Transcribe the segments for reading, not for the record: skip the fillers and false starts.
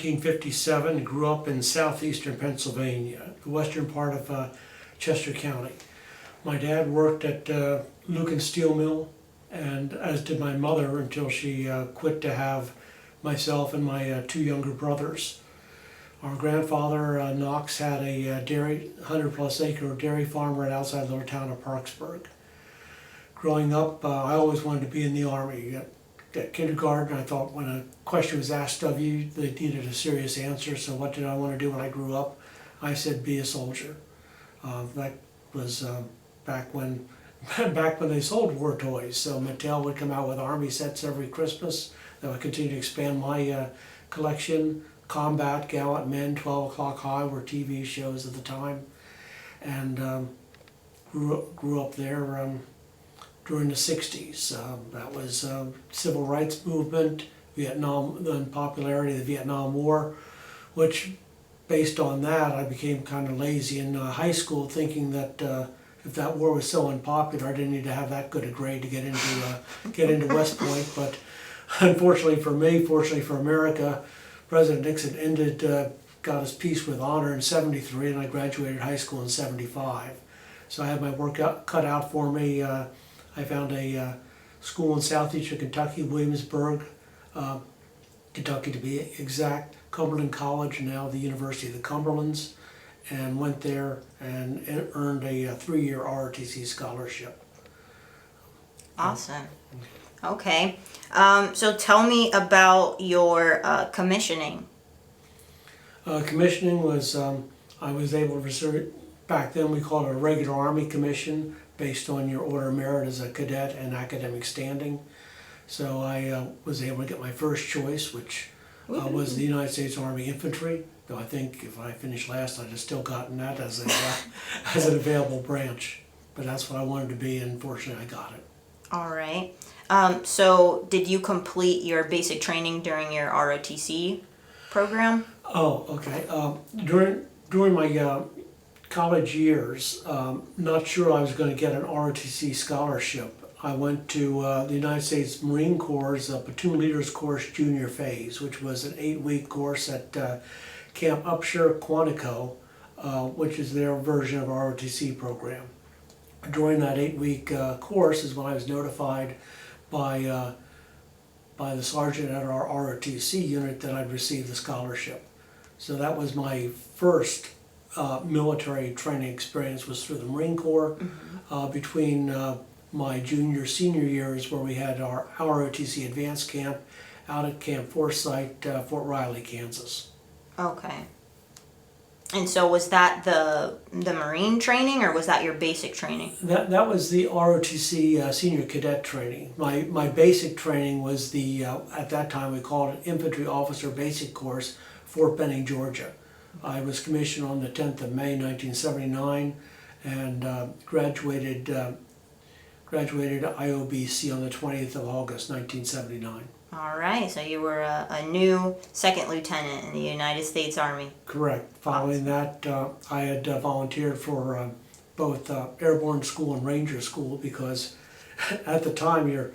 1957, grew up in southeastern Pennsylvania, the western part of Chester County. My dad worked at Lucan Steel Mill, and as did my mother until she quit to have myself and my two younger brothers. Our grandfather, Knox, had a dairy, 100-plus acre dairy farm right outside the little town of Parksburg. Growing up, I always wanted to be in the Army. At kindergarten, I thought when a question was asked of you, they needed a serious answer, so what did I want to do when I grew up? I said, be a soldier. That was back when they sold war toys, so Mattel would come out with Army sets every Christmas. That would continue to expand my collection. Combat, Gallant Men, 12 O'Clock High were TV shows at the time. And grew up there during the 60s. That was civil rights movement, Vietnam, the unpopularity of the Vietnam War, which based on that I became kind of lazy in high school, thinking that if that war was so unpopular, I didn't need to have that good a grade to get into West Point. But unfortunately for me, fortunately for America, President Nixon got his peace with honor in '73, and I graduated high school in '75. So I had my work cut out for me. I found a school in southeastern Kentucky, Williamsburg, Kentucky to be exact, Cumberland College, now the University of the Cumberlands, and went there and earned a 3-year ROTC scholarship. Awesome. Okay. So tell me about your commissioning. Commissioning was, I was able to receive, back then we called it a regular Army commission, based on your order of merit as a cadet and academic standing. So I was able to get my first choice, which was the United States Army Infantry. Though I think if I finished last, I'd have still gotten that as an available branch. But that's what I wanted to be, and fortunately I got it. All right. So did you complete your basic training during your ROTC program? Oh, okay. During my college years, not sure I was going to get an ROTC scholarship. I went to the United States Marine Corps' Platoon Leaders Course Junior Phase, which was an 8-week course at Camp Upshur, Quantico, which is their version of our ROTC program. During that 8-week course is when I was notified by the sergeant at our ROTC unit that I'd received the scholarship. So that was my first military training experience, was through the Marine Corps. Between my senior years, where we had our ROTC advanced camp out at Camp Forsyth, Fort Riley, Kansas. Okay. And so was that the Marine training, or was that your basic training? That was the ROTC senior cadet training. My basic training was the, at that time we called it Infantry Officer Basic Course, Fort Benning, Georgia. I was commissioned on the 10th of May 1979 and graduated IOBC on the 20th of August 1979. All right, so you were a new second lieutenant in the United States Army. Correct. Following that, I had volunteered for both Airborne School and Ranger School, because at the time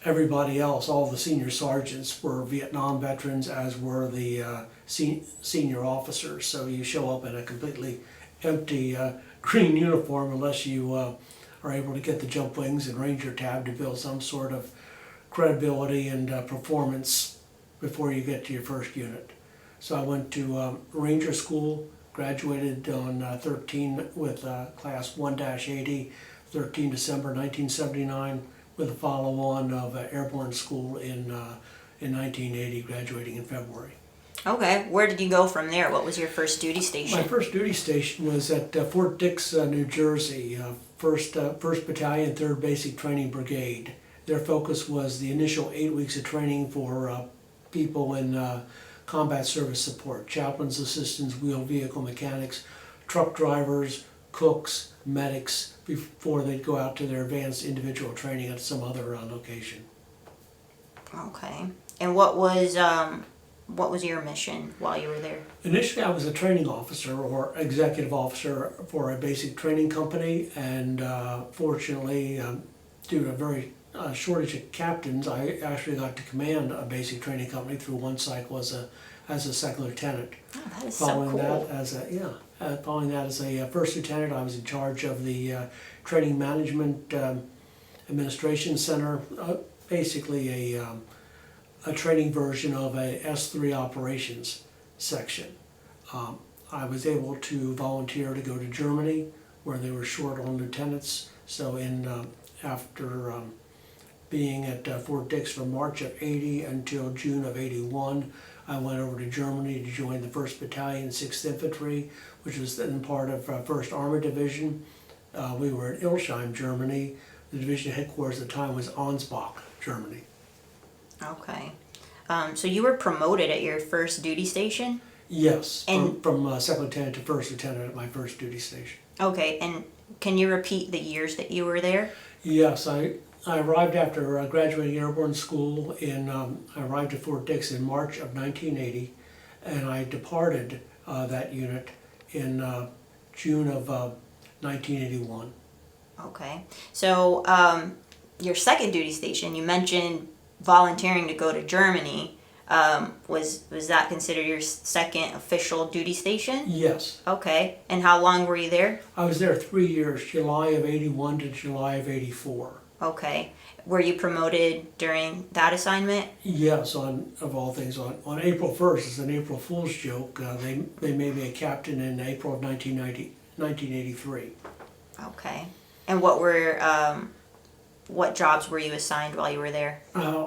everybody else, all the senior sergeants, were Vietnam veterans, as were the senior officers. So you show up in a completely empty green uniform unless you are able to get the jump wings and Ranger tab to build some sort of credibility and performance before you get to your first unit. So I went to Ranger School, graduated on 13 with class 1-80, 13 December 1979, with a follow-on of Airborne School in 1980, graduating in February. Okay, where did you go from there? What was your first duty station? My first duty station was at Fort Dix, New Jersey, 1st Battalion, 3rd Basic Training Brigade. Their focus was the initial 8 weeks of training for people in combat service support, chaplains, assistants, wheel vehicle mechanics, truck drivers, cooks, medics, before they'd go out to their advanced individual training at some other location. Okay, and what was your mission while you were there? Initially, I was a training officer or executive officer for a basic training company, and fortunately, due to a very shortage of captains, I actually got to command a basic training company through one cycle as a second lieutenant. Oh, that is so Following cool. that following that as a first lieutenant, I was in charge of the training management administration center, basically a training version of a S3 operations section. I was able to volunteer to go to Germany, where they were short on lieutenants. So after being at Fort Dix from March of '80 until June of '81, I went over to Germany to join the 1st Battalion, 6th Infantry, which was then part of 1st Armored Division. We were in Ilsheim, Germany. The division headquarters at the time was Ansbach, Germany. Okay. So you were promoted at your first duty station? Yes, And- from second lieutenant to first lieutenant at my first duty station. Okay, and can you repeat the years that you were there? Yes, I arrived after graduating airborne school I arrived at Fort Dix in March of 1980, and I departed that unit in June of 1981. Okay. So your second duty station, you mentioned volunteering to go to Germany. Was that considered your second official duty station? Yes, Okay. And how long were you there? I was there 3 years, July of '81 to July of '84. Okay. Were you promoted during that assignment? Yes, of all things, on April 1st, it's an April Fool's joke, they made me a captain in April of 1983. Okay. And what jobs were you assigned while you were there?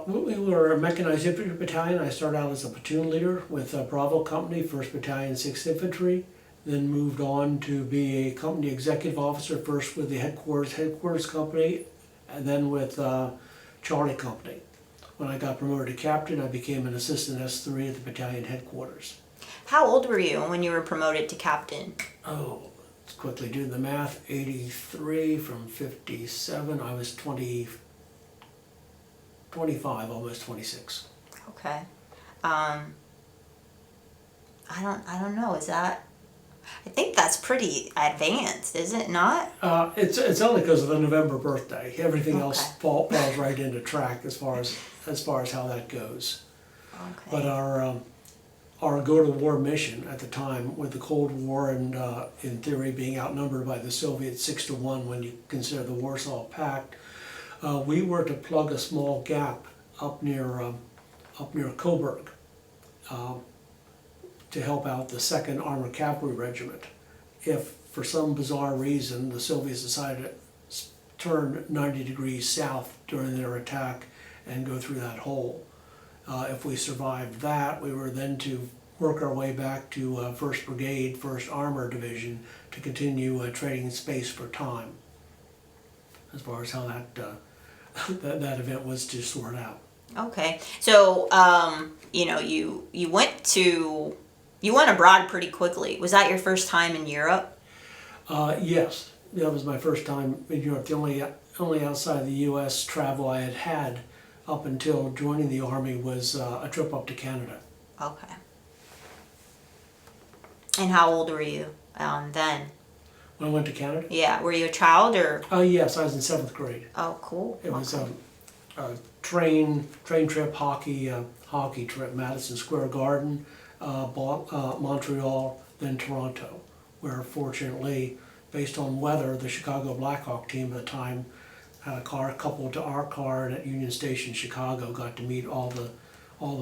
We were a mechanized infantry battalion. I started out as a platoon leader with Bravo Company, 1st Battalion, 6th Infantry, then moved on to be a company executive officer, first with the headquarters company, and then with Charlie Company. When I got promoted to captain, I became an assistant S3 at the battalion headquarters. How old were you when you were promoted to captain? Oh, let's quickly do the math. 83 from 57, I was 25, almost 26. Okay. I don't know. I think that's pretty advanced, is it not? It's only because of the November birthday. Everything else Okay. falls right into track as far as how that goes. Okay. But our go to war mission at the time, with the Cold War and in theory being outnumbered by the Soviets 6-1 when you consider the Warsaw Pact, we were to plug a small gap up near Coburg to help out the 2nd Armored Cavalry Regiment. If for some bizarre reason the Soviets decided to turn 90 degrees south during their attack and go through that hole. If we survived that, we were then to work our way back to 1st Brigade, 1st Armored Division to continue trading space for time, as far as how that event was to sort out. Okay. So, you went abroad pretty quickly. Was that your first time in Europe? Yes, that was my first time in Europe. The only outside the U.S. travel I had had up until joining the Army was a trip up to Canada. Okay. And how old were you then? When I went to Canada? Yeah. Were you a child or? Yes, I was in 7th grade. Oh, cool. It was Okay. a train trip, hockey trip, Madison Square Garden, Montreal, then Toronto, where fortunately, based on weather, the Chicago Blackhawk team at the time had a car coupled to our car, and at Union Station, Chicago, got to meet all the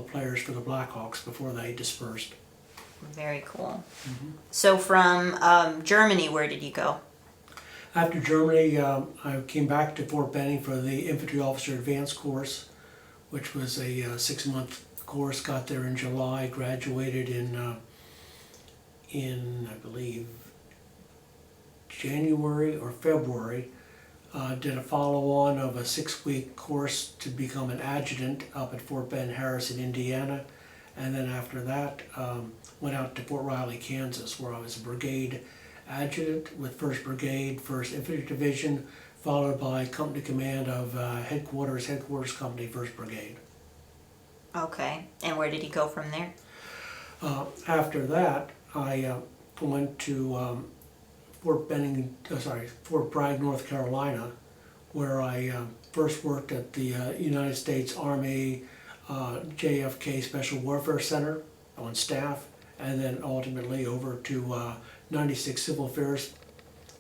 players for the Blackhawks before they dispersed. Very cool. Mm-hmm. So from Germany, where did you go? After Germany, I came back to Fort Benning for the Infantry Officer Advanced course, which was a 6-month course. Got there in July, graduated in I believe January or February. Did a follow-on of a 6-week course to become an adjutant up at Fort Ben Harrison, Indiana, and then after that went out to Fort Riley, Kansas, where I was a brigade adjutant with 1st Brigade, 1st Infantry Division, followed by company command of headquarters company, 1st Brigade. Okay. And where did you go from there? After that, I went to Fort Bragg, North Carolina, where I first worked at the United States Army JFK Special Warfare Center on staff, and then ultimately over to 96 Civil Affairs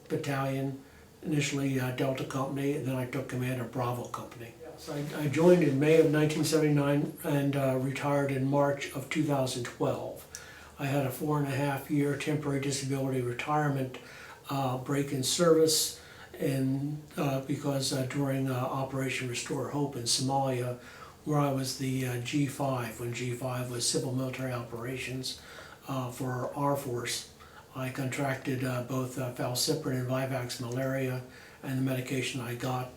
Battalion, initially Delta Company, and then I took command of Bravo Company. So I joined in May of 1979 and retired in March of 2012. I had a 4.5-year temporary disability retirement break in service, and because during Operation Restore Hope in Somalia, where I was the G5, when G5 was Civil Military Operations for our force, I contracted both falciparum and vivax malaria, and the medication I got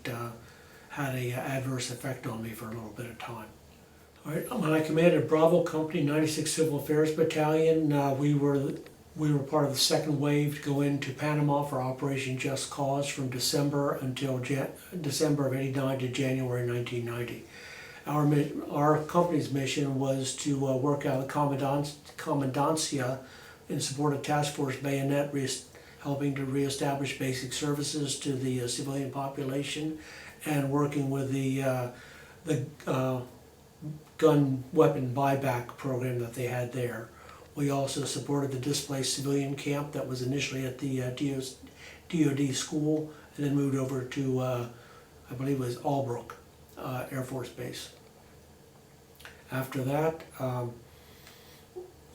had an adverse effect on me for a little bit of time. All right, when I commanded Bravo Company, 96 Civil Affairs Battalion, we were part of the second wave to go into Panama for Operation Just Cause from December until December of '89 to January 1990. Our company's mission was to work out of the commandancia in support of Task Force Bayonet, helping to reestablish basic services to the civilian population, and working with the gun weapon buyback program that they had there. We also supported the displaced civilian camp that was initially at the DoD school, and then moved over to, I believe it was Albrook Air Force Base. After that,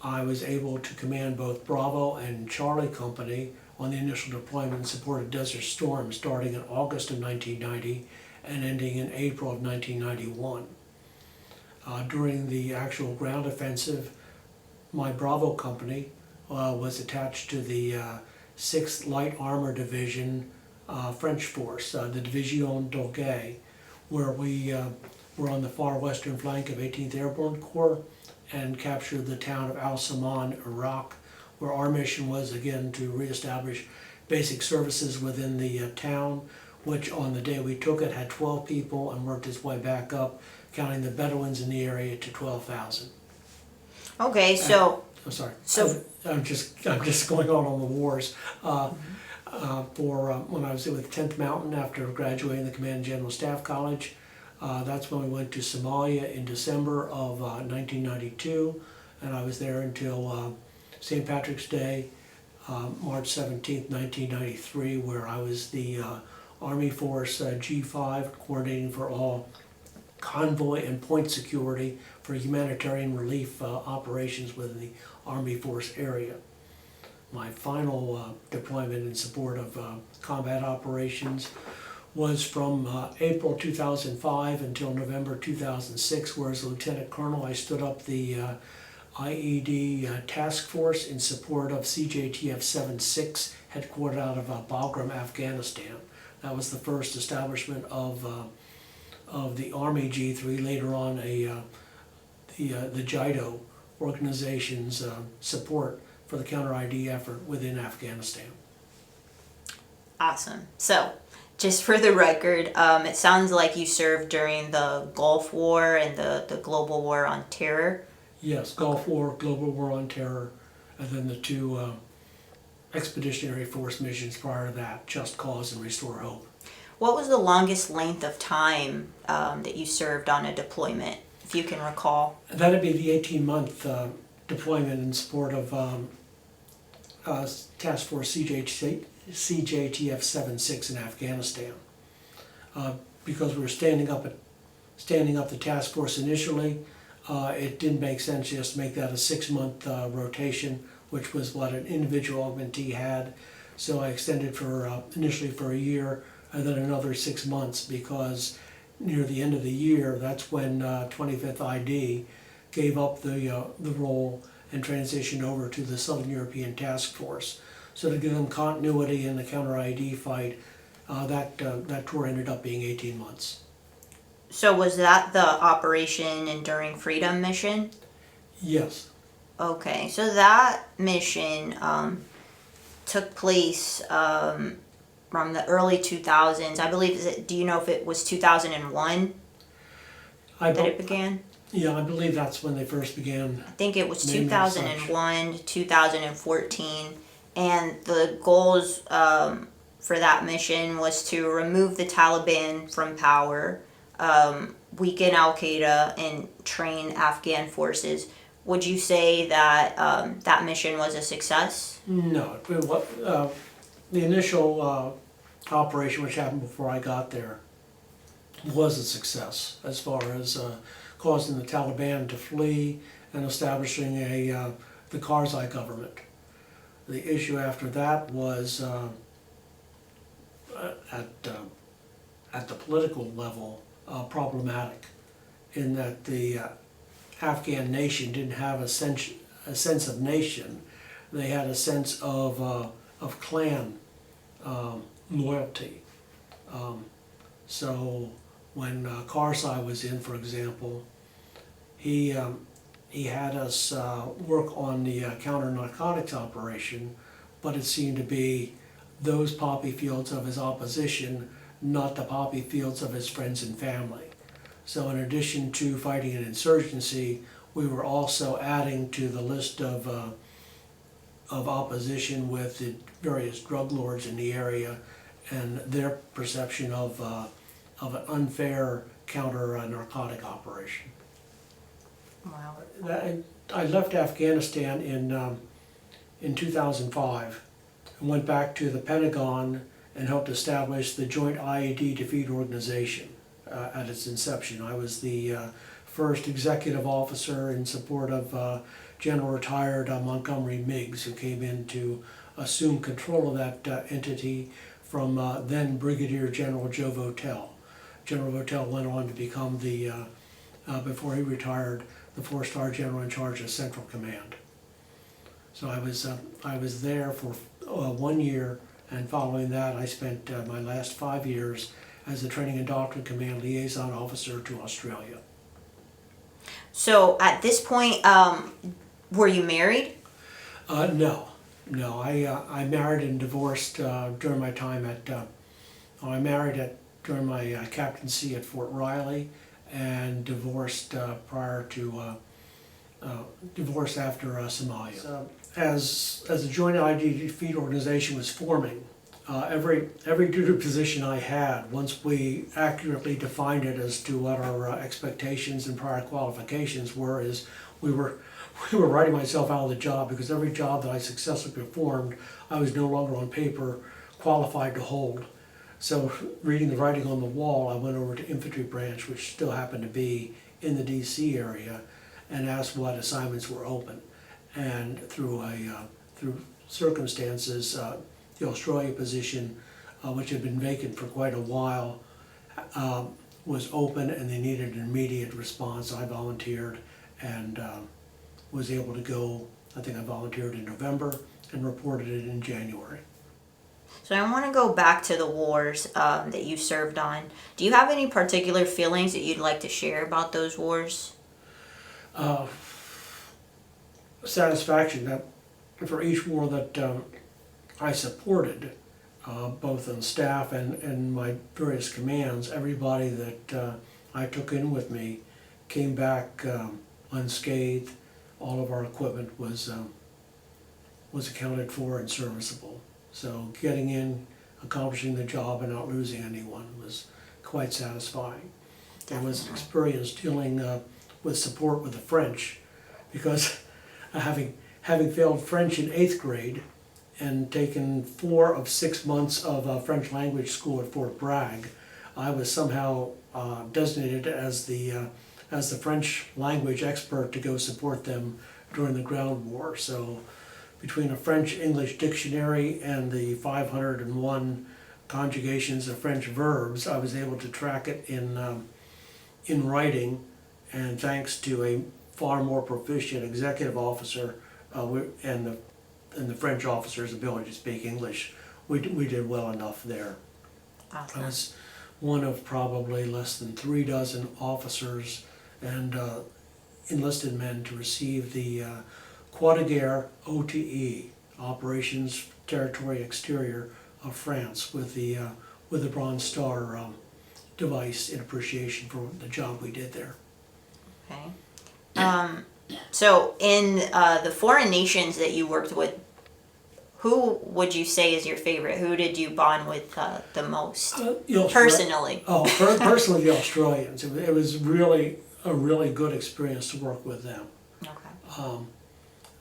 I was able to command both Bravo and Charlie Company on the initial deployment in support of Desert Storm, starting in August of 1990 and ending in April of 1991. During the actual ground offensive, my Bravo Company was attached to the 6th Light Armor Division French Force, the Division d'Orgueil, where we were on the far western flank of 18th Airborne Corps and captured the town of Al-Saman, Iraq, where our mission was again to reestablish basic services within the town, which on the day we took it had 12 people and worked its way back up, counting the Bedouins in the area, to 12,000. Okay, so I'm sorry. So- I'm just going on the wars. For when I was with 10th Mountain after graduating the Command General Staff College, that's when we went to Somalia in December of 1992, and I was there until St. Patrick's Day, March 17th, 1993, where I was the Army Force G5, coordinating for all convoy and point security for humanitarian relief operations within the Army Force area. My final deployment in support of combat operations was from April 2005 until November 2006, where as a Lieutenant Colonel I stood up the IED task force in support of CJTF 76, headquartered out of Bagram, Afghanistan. That was the first establishment of the Army G3, later on the JIDO organization's support for the Counter-IED effort within Afghanistan. awesome. So, just for the record, it sounds like you served during the Gulf War and the global war on terror. Yes, Gulf War, Global War on Terror, and then the two Expeditionary Force missions prior to that, Just Cause and Restore Hope. What was the longest length of time that you served on a deployment, if you can recall? That'd be the 18-month deployment in support of Task Force CJTF 76 in Afghanistan. Because we were standing up the task force initially, it didn't make sense just to make that a 6-month rotation, which was what an individual augmentee had. So I extended for initially for a year, and then another 6 months, because near the end of the year, that's when 25th ID gave up the role and transitioned over to the Southern European Task Force. So to give them continuity in the Counter-IED fight, that tour ended up being 18 months. So was that the Operation Enduring Freedom mission? Yes. Okay, so that mission took place from the early 2000s. I believe, do you know if it was 2001 that it began? Yeah, I believe that's when they first began. I think it was naming as such. 2001, 2014, and the goals for that mission was to remove the Taliban from power, weaken Al Qaeda, and train Afghan forces. Would you say that that mission was a success? No, the initial operation, which happened before I got there, was a success as far as causing the Taliban to flee and establishing the Karzai government. The issue after that was at the political level problematic, in that the Afghan nation didn't have a sense of nation. They had a sense of clan loyalty. So when Karzai was in, for example, he had us work on the counter-narcotics operation, but it seemed to be those poppy fields of his opposition, not the poppy fields of his friends and family. So in addition to fighting an insurgency, we were also adding to the list of opposition with the various drug lords in the area and their perception of an unfair counter-narcotic operation. Wow. I left Afghanistan in 2005 and went back to the Pentagon and helped establish the Joint IED Defeat Organization at its inception. I was the first executive officer in support of General Retired Montgomery Meigs, who came in to assume control of that entity from then Brigadier General Joe Votel. General Votel went on to become before he retired, the 4-star general in charge of Central Command. So I was there for 1 year, and following that I spent my last 5 years as the Training and Doctrine Command Liaison Officer to Australia. So at this point, were you married? No. I married and divorced during my time during my captaincy at Fort Riley, and divorced divorced after Somalia. So, as the Joint IED Defeat Organization was forming, every duty position I had, once we accurately defined it as to what our expectations and prior qualifications were, is we were writing myself out of the job, because every job that I successfully performed, I was no longer on paper qualified to hold. So reading the writing on the wall, I went over to Infantry Branch, which still happened to be in the DC area, and asked what assignments were open. And through circumstances, the Australia position, which had been vacant for quite a while, was open, and they needed an immediate response. I volunteered and was able to go. I think I volunteered in November and reported it in January. So I want to go back to the wars that you served on. Do you have any particular feelings that you'd like to share about those wars? Satisfaction that for each war that I supported, both on staff and my various commands, everybody that I took in with me came back unscathed. All of our equipment was accounted for and serviceable. So getting in, accomplishing the job, and not losing anyone was quite satisfying. There was experience dealing with support with the French, because having failed French in 8th grade and taken 4 of 6 months of French language school at Fort Bragg, I was somehow designated as the French language expert to go support them during the ground war. So between a French-English dictionary and the 501 conjugations of French verbs, I was able to track it in writing, and thanks to a far more proficient executive officer and the French officer's ability to speak English, we did well enough there. Awesome. I was one of probably less than 3 dozen officers and enlisted men to receive the Croix de Guerre OTE, Operations Territory Exterior of France, with the Bronze Star device in appreciation for the job we did there. Okay. So in the foreign nations that you worked with, Who would you say is your favorite? Who did you bond with the most? Personally, Personally. personally, the Australians. It was really a really good experience to work with them. Okay.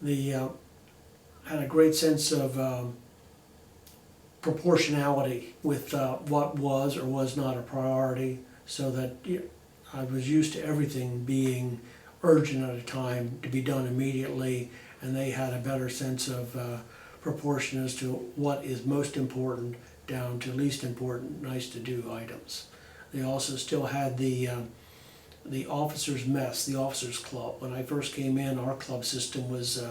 The had a great sense of proportionality with what was or was not a priority, so that I was used to everything being urgent at a time to be done immediately, and they had a better sense of proportion as to what is most important down to least important, nice to do items. They also still had the officers' mess, the officers' club. When I first came in, our club system was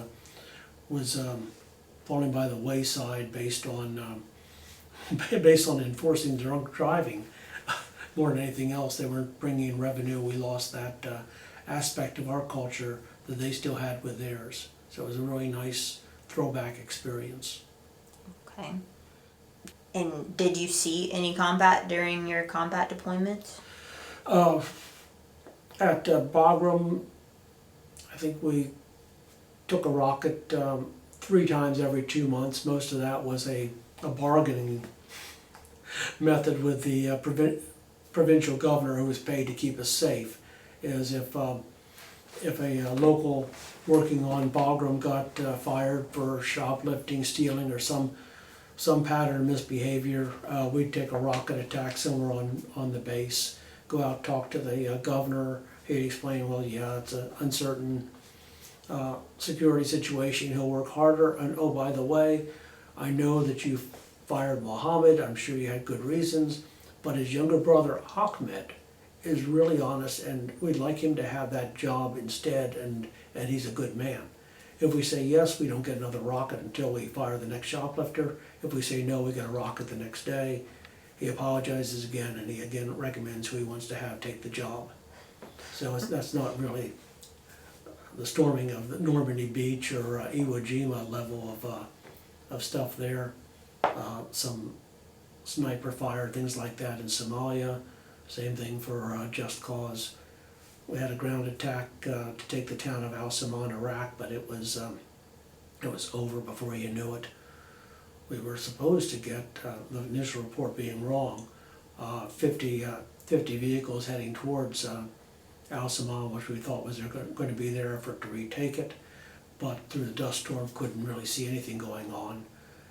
falling by the wayside based on enforcing drunk driving more than anything else. They weren't bringing in revenue. We lost that aspect of our culture that they still had with theirs. So it was a really nice throwback experience. Okay. And did you see any combat during your combat deployments? At Bagram, I think we took a rocket 3 times every 2 months. Most of that was a bargaining method with the provincial governor, who was paid to keep us safe. Is if a local working on Bagram got fired for shoplifting, stealing, or some pattern of misbehavior, we'd take a rocket attack somewhere on the base, go out, talk to the governor. He'd explain, well, yeah, it's an uncertain security situation. He'll work harder. And oh, by the way, I know that you fired Mohammed. I'm sure you had good reasons, but his younger brother Ahmed is really honest, and we'd like him to have that job instead, and he's a good man. If we say yes, we don't get another rocket until we fire the next shoplifter. If we say no, we get a rocket the next day. He apologizes again, and he again recommends who he wants to have take the job. So that's not really the storming of the Normandy Beach or Iwo Jima level of stuff there. Some sniper fire, things like that in Somalia. Same thing for Just Cause. We had a ground attack to take the town of Al-Saman, Iraq, but it was over before you knew it. We were supposed to get, the initial report being wrong, 50 vehicles heading towards Al-Saman, which we thought was going to be there for it to retake it, but through the dust storm couldn't really see anything going on,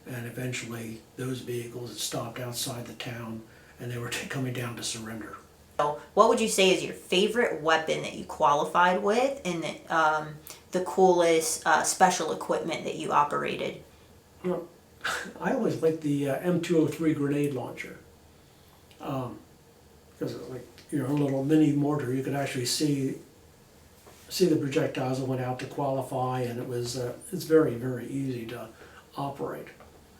and eventually those vehicles had stopped outside the town, and they were coming down to surrender. So what would you say is your favorite weapon that you qualified with, and the coolest special equipment that you operated? You know, I always liked the M203 grenade launcher, because like your own little mini mortar, you could actually see the projectiles that went out to qualify, and it's very, very easy to operate.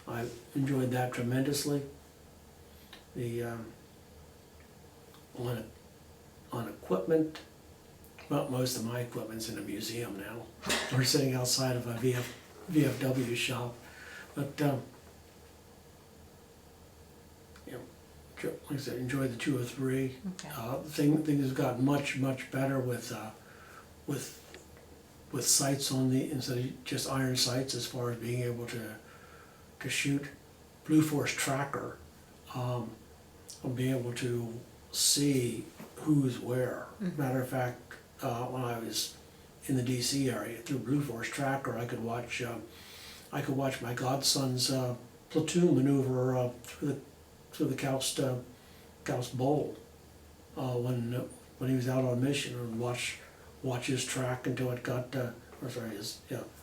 I enjoyed that tremendously. The on equipment, well, most of my equipment's in a museum now. We're sitting outside of a VFW shop, but you know, like I said, enjoy the 203. Okay. Things have gotten much better with sights on the, instead of just iron sights, as far as being able to shoot. Blue Force Tracker, I'll be able to see who's where. Matter of fact, when I was in the DC area, through Blue Force Tracker, I could watch my godson's platoon maneuver through the Kaust Bowl when he was out on mission, and watch his track until it got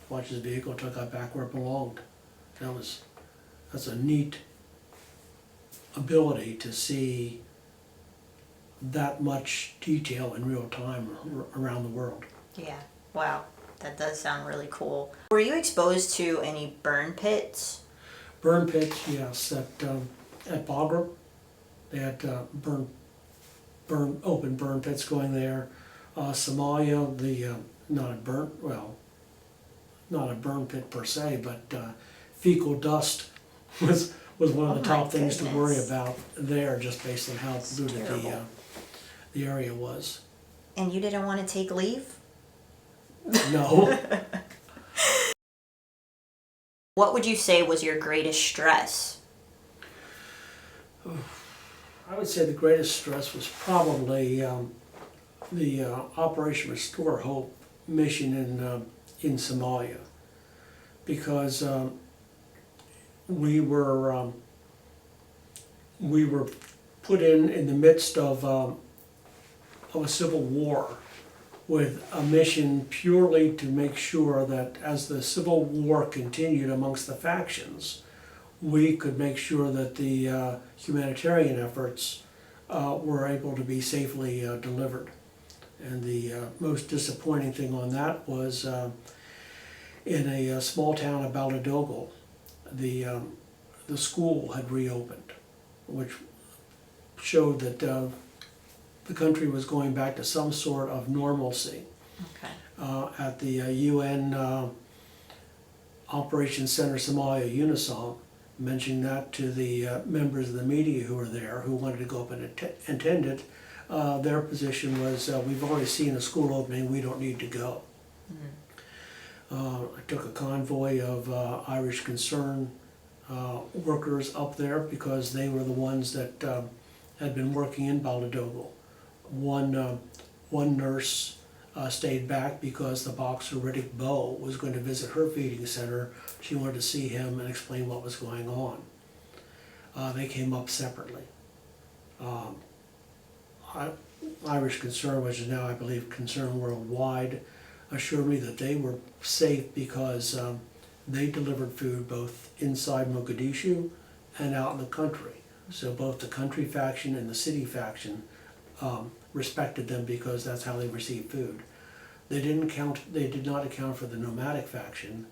watch his vehicle until it got back where it belonged. That's a neat ability to see that much detail in real time around the world. Yeah, wow, that does sound really cool. Were you exposed to any burn pits? Burn pits, yes. At Bagram, they had open burn pits going there. Somalia, not a burn pit per se, but fecal dust was one of the top things to worry about there, just based on how polluted the area was. And you didn't want to take leave? No. What would you say was your greatest stress? I would say the greatest stress was probably the Operation Restore Hope mission in Somalia, because we were put in the midst of a civil war, with a mission purely to make sure that as the civil war continued amongst the factions, we could make sure that the humanitarian efforts were able to be safely delivered. And the most disappointing thing on that was in a small town of Baladogle, the school had reopened, which showed that the country was going back to some sort of normalcy. Okay. At the UN Operations Center Somalia, UNISOM, mentioning that to the members of the media who were there, who wanted to go up and attend it. Their position was, we've already seen a school opening, we don't need to go. I took a convoy of Irish Concern workers up there, because they were the ones that had been working in Baladogle. One nurse stayed back because the boxer Riddick Bowe was going to visit her feeding center. She wanted to see him and explain what was going on. They came up separately. Irish Concern, which is now I believe Concern Worldwide, assured me that they were safe because they delivered food both inside Mogadishu and out in the country. So both the country faction and the city faction respected them, because that's how they received food. They did not account for the nomadic faction,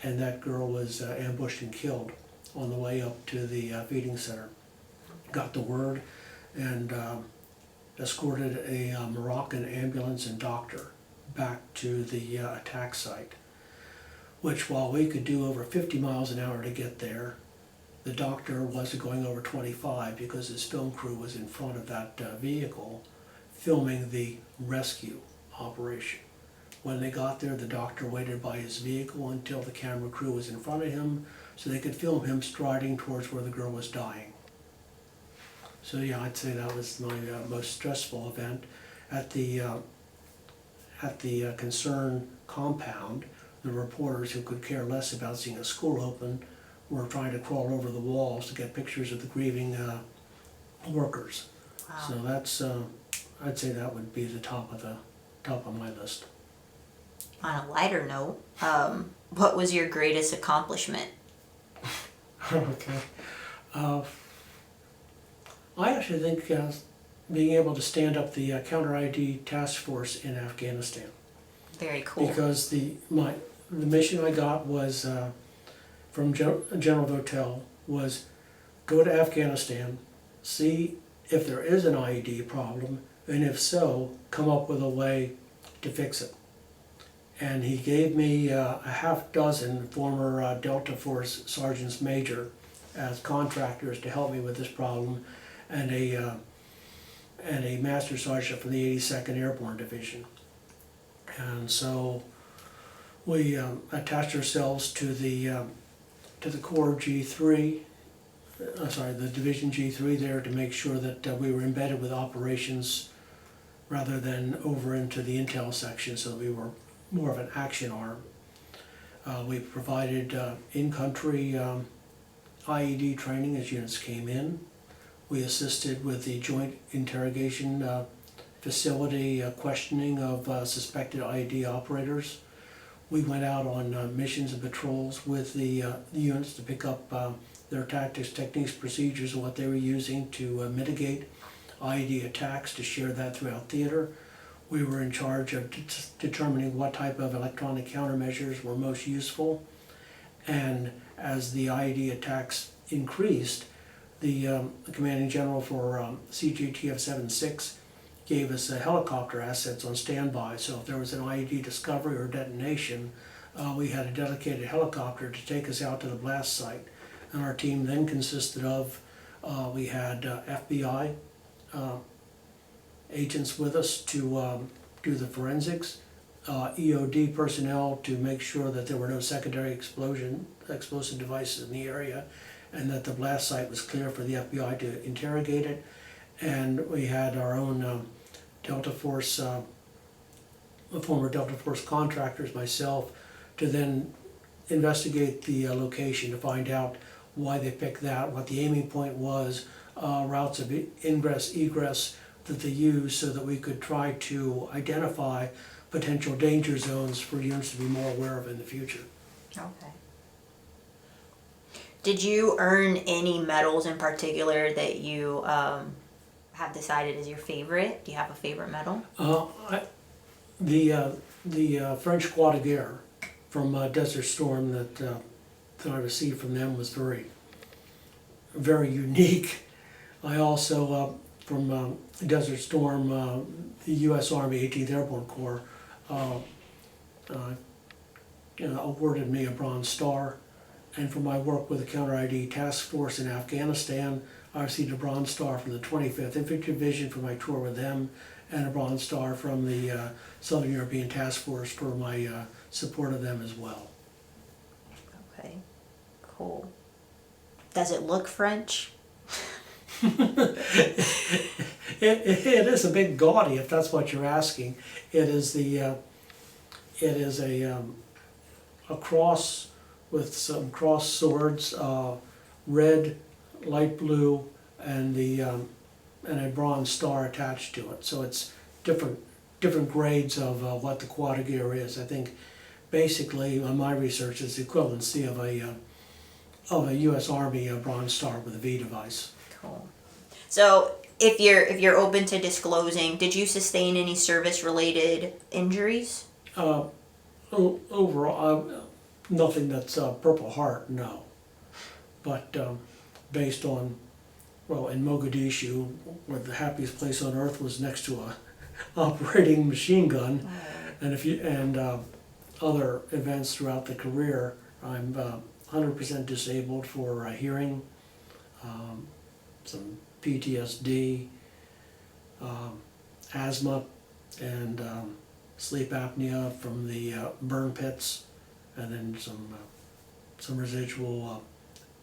and that girl was ambushed and killed on the way up to the feeding center. Got the word and escorted a Moroccan ambulance and doctor back to the attack site, which, while we could do over 50 miles an hour to get there, the doctor wasn't going over 25 because his film crew was in front of that vehicle filming the rescue operation. When they got there, the doctor waited by his vehicle until the camera crew was in front of him so they could film him striding towards where the girl was dying. So yeah, I'd say that was my most stressful event. At the Concern compound, the reporters who could care less about seeing a school open were trying to crawl over the walls to get pictures of the grieving workers. Wow. So that's, I'd say that would be the top of my list. On a lighter note, what was your greatest accomplishment? Okay. I actually think being able to stand up the Counter-IED task force in Afghanistan. Very cool. Because the mission I got was from General Votel was go to Afghanistan, see if there is an IED problem, and if so, come up with a way to fix it. And he gave me a half dozen former Delta Force Sergeants Major as contractors to help me with this problem, and a Master Sergeant from the 82nd Airborne Division. And so we attached ourselves to the Corps G3, the Division G3 there, to make sure that we were embedded with operations rather than over into the intel section, so we were more of an action arm. We provided in-country IED training as units came in. We assisted with the joint interrogation facility questioning of suspected IED operators. We went out on missions and patrols with the units to pick up their tactics, techniques, procedures, and what they were using to mitigate IED attacks, to share that throughout theater. We were in charge of determining what type of electronic countermeasures were most useful. And as the IED attacks increased, the commanding general for CJTF 76 gave us helicopter assets on standby. So if there was an IED discovery or detonation, we had a dedicated helicopter to take us out to the blast site. And our team then consisted of, we had FBI agents with us to do the forensics, EOD personnel to make sure that there were no secondary explosions explosive devices in the area, and that the blast site was clear for the FBI to interrogate it. And we had our own Delta Force, former Delta Force contractors, myself, to then investigate the location to find out why they picked that, what the aiming point was, routes of ingress, egress that they used, so that we could try to identify potential danger zones for units to be more aware of in the future. Okay. Did you earn any medals in particular that you have decided is your favorite? Do you have a favorite medal? The French Croix de Guerre from Desert Storm that I received from them was very, very unique. I also, from Desert Storm, the U.S. Army 18th Airborne Corps awarded me a Bronze Star. And for my work with the Counter-IED Task Force in Afghanistan, I received a Bronze Star from the 25th Infantry Division for my tour with them, and a Bronze Star from the Southern European Task Force for my support of them as well. Okay, cool. Does it look French? It is a bit gaudy, if that's what you're asking. It is a cross with some cross swords, red, light blue, and a bronze star attached to it. So it's different grades of what the Croix de Guerre is. I think basically on my research it's the equivalency of a U.S. Army Bronze Star with a V device. Cool. So if you're open to disclosing, did you sustain any service-related injuries? Overall, nothing that's Purple Heart, no. But based on, well, in Mogadishu, where the happiest place on earth was next to a operating machine gun, and other events throughout the career, I'm 100% disabled for hearing, some PTSD, asthma, and sleep apnea from the burn pits, and then some residual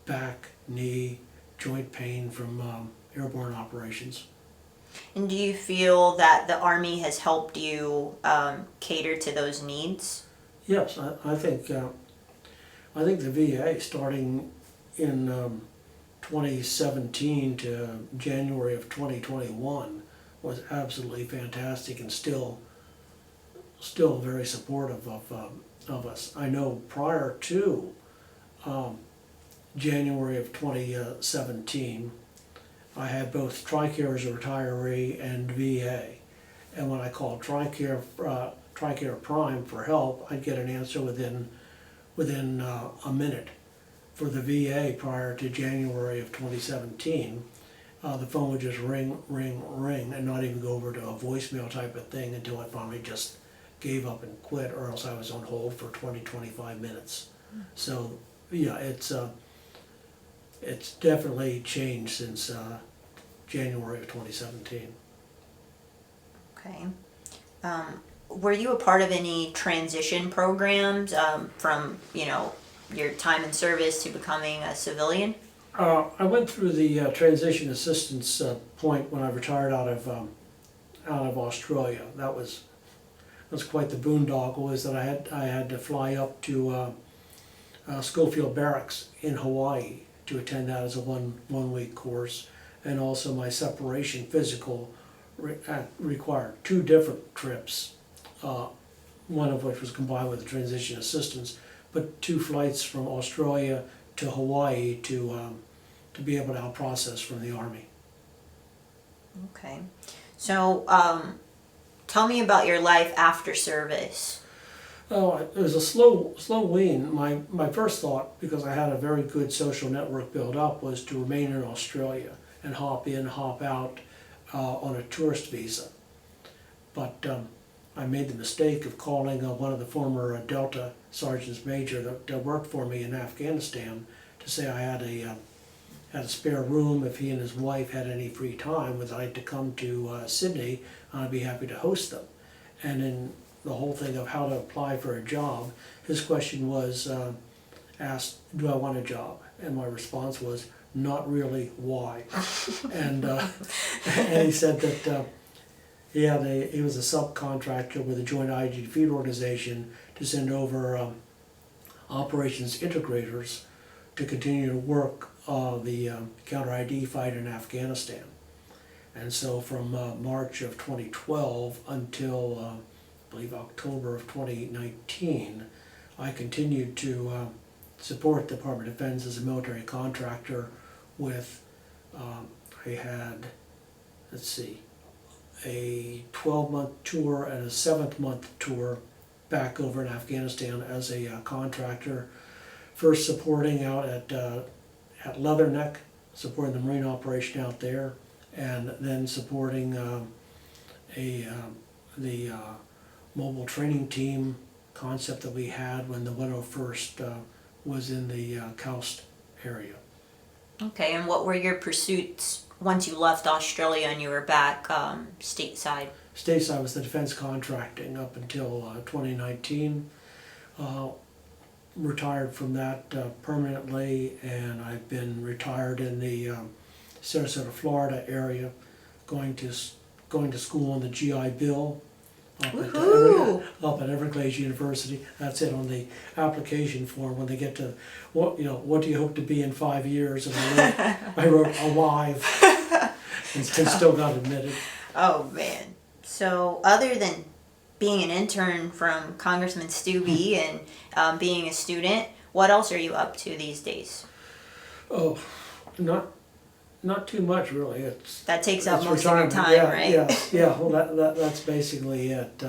back, knee, joint pain from airborne operations. And do you feel that the Army has helped you cater to those needs? Yes, I think the VA, starting in 2017 to January of 2021, was absolutely fantastic and still very supportive of us. I know prior to January of 2017, I had both TRICARE as a retiree and VA. And when I called TRICARE Prime for help, I'd get an answer within a minute. For the VA prior to January of 2017, the phone would just ring, ring, ring, and not even go over to a voicemail type of thing until I finally just gave up and quit, or else I was on hold for 20-25 minutes. So yeah, it's definitely changed since January of 2017. Okay. Were you a part of any transition programs from, your time in service to becoming a civilian? I went through the transition assistance point when I retired out of Australia. That was quite the boondoggle. Is that I had to fly up to Schofield Barracks in Hawaii to attend that as a one week course, and also my separation physical required 2 different trips. One of which was combined with the transition assistance, but 2 flights from Australia to Hawaii to be able to out-process from the Army. Okay. So tell me about your life after service. Oh, it was a slow wean. My first thought, because I had a very good social network built up, was to remain in Australia and hop in, hop out on a tourist visa. But I made the mistake of calling one of the former Delta Sergeants Major that worked for me in Afghanistan to say I had a spare room if he and his wife had any free time, would like to come to Sydney, I'd be happy to host them. And in the whole thing of how to apply for a job, his question was, asked, do I want a job? And my response was, not really, why? and he said that he was a subcontractor with a joint IED defeat organization to send over operations integrators to continue to work the Counter-IED fight in Afghanistan. And so from March of 2012 until I believe October of 2019, I continued to support the Department of Defense as a military contractor with, I had, let's see, a 12-month tour and a 7th-month tour back over in Afghanistan as a contractor. First supporting out at Leatherneck, supporting the Marine operation out there, and then supporting the mobile training team concept that we had when the 101st was in the coast area. Okay, and what were your pursuits once you left Australia and you were back stateside? Stateside was the defense contracting up until 2019. Retired from that permanently, and I've been retired in the Sarasota, Florida area, going to school on the GI Bill up at Everglades University. That's it on the application form when they get to what do you hope to be in 5 years? And I wrote alive and still got admitted. Oh man! So other than being an intern from Congressman Steube and being a student, what else are you up to these days? Oh, not too much really. That takes up most of your retirement. time, right? Yeah. Well, that's basically it.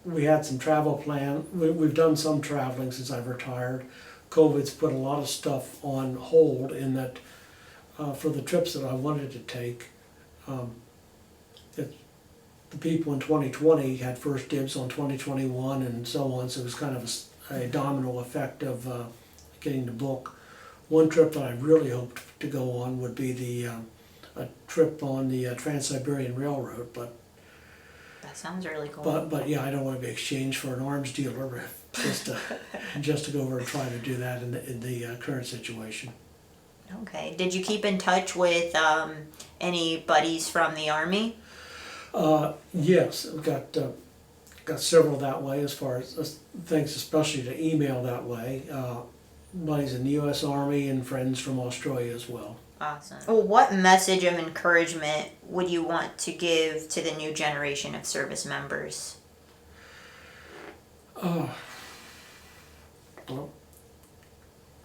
We had some travel plan. We've done some traveling since I've retired. COVID's put a lot of stuff on hold in that for the trips that I wanted to take, the people in 2020 had first dibs on 2021 and so on, so it was kind of a domino effect of getting the book. One trip that I really hoped to go on would be a trip on the Trans-Siberian Railroad, but that sounds really cool. But yeah, I don't want to be exchanged for an arms dealer just to go over and try to do that in the current situation. Okay. Did you keep in touch with any buddies from the Army? Yes, I've got several that way as far as things, especially to email that way. Buddies in the U.S. Army and friends from Australia as well. Awesome. Well, what message of encouragement would you want to give to the new generation of service members? Well,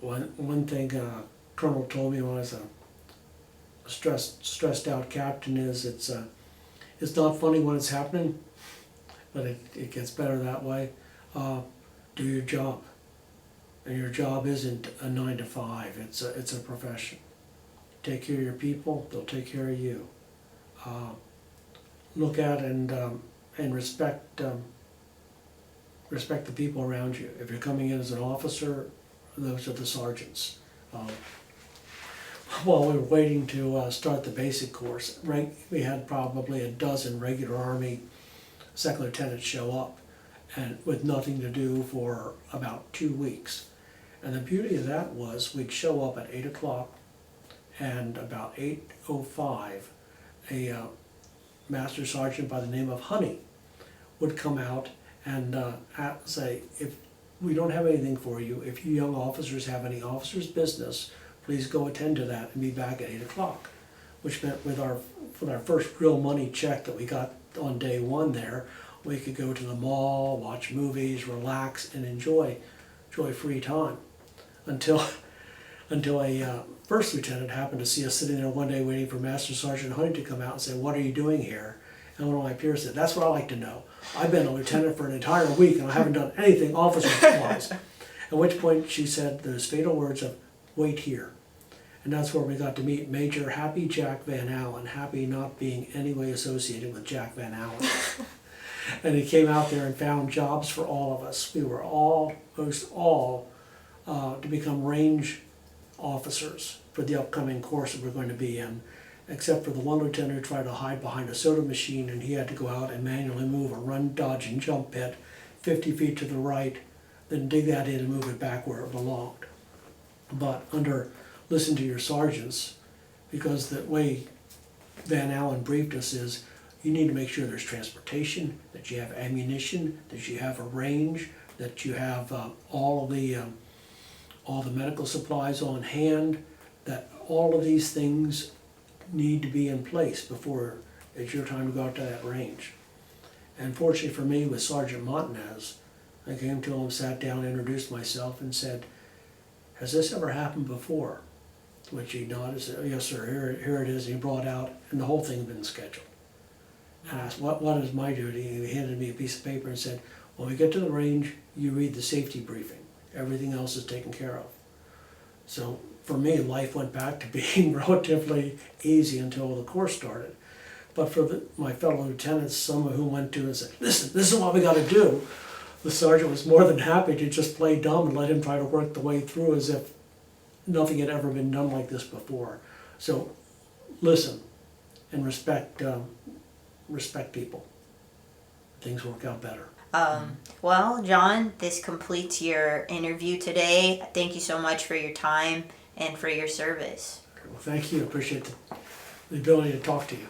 one thing Colonel told me when I was a stressed out captain is it's not funny when it's happening, but it gets better that way. Do your job, and your job isn't a 9 to 5. It's a profession. Take care of your people; they'll take care of you. Look at and respect the people around you. If you're coming in as an officer, those are the sergeants. While we were waiting to start the basic course, we had probably a dozen regular Army second lieutenants show up, and with nothing to do for about 2 weeks. And the beauty of that was we'd show up at 8 o'clock, and about 8:05, a master sergeant by the name of Honey would come out and say, if we don't have anything for you, if you young officers have any officer's business, please go attend to that and be back at 8 o'clock. Which meant with our first real money check that we got on day one there, we could go to the mall, watch movies, relax, and enjoy free time. Until a first lieutenant happened to see us sitting there one day waiting for Master Sergeant Honey to come out and say, "What are you doing here?" And one of my peers said, "That's what I like to know. I've been a lieutenant for an entire week and I haven't done anything officer-wise." At which point she said those fatal words of, "Wait here." And that's where we got to meet Major Happy Jack Van Allen, happy not being any way associated with Jack Van Allen. And he came out there and found jobs for all of us. We were almost all to become range officers for the upcoming course that we're going to be in, except for the one lieutenant who tried to hide behind a soda machine, and he had to go out and manually move a run, dodge, and jump pit 50 feet to the right, then dig that in and move it back where it belonged. But listen to your sergeants, because the way Van Allen briefed us is, you need to make sure there's transportation, that you have ammunition, that you have a range, that you have all the medical supplies on hand, that all of these things need to be in place before it's your time to go out to that range. And fortunately for me, with Sergeant Montanez, I came to him, sat down, introduced myself, and said, "Has this ever happened before?" To which he nodded and said, "Yes, sir, here it is." And he brought out, and the whole thing had been scheduled. And I asked, what is my duty? And he handed me a piece of paper and said, "When we get to the range, you read the safety briefing. Everything else is taken care of." So for me, life went back to being relatively easy until the course started. But for my fellow lieutenants, some of whom went to and said, "Listen, this is what we got to do," the sergeant was more than happy to just play dumb and let him try to work the way through as if nothing had ever been done like this before. So listen and respect people. Things work out better. Well, John, this completes your interview today. Thank you so much for your time and for your service. Well, thank you. Appreciate the ability to talk to you.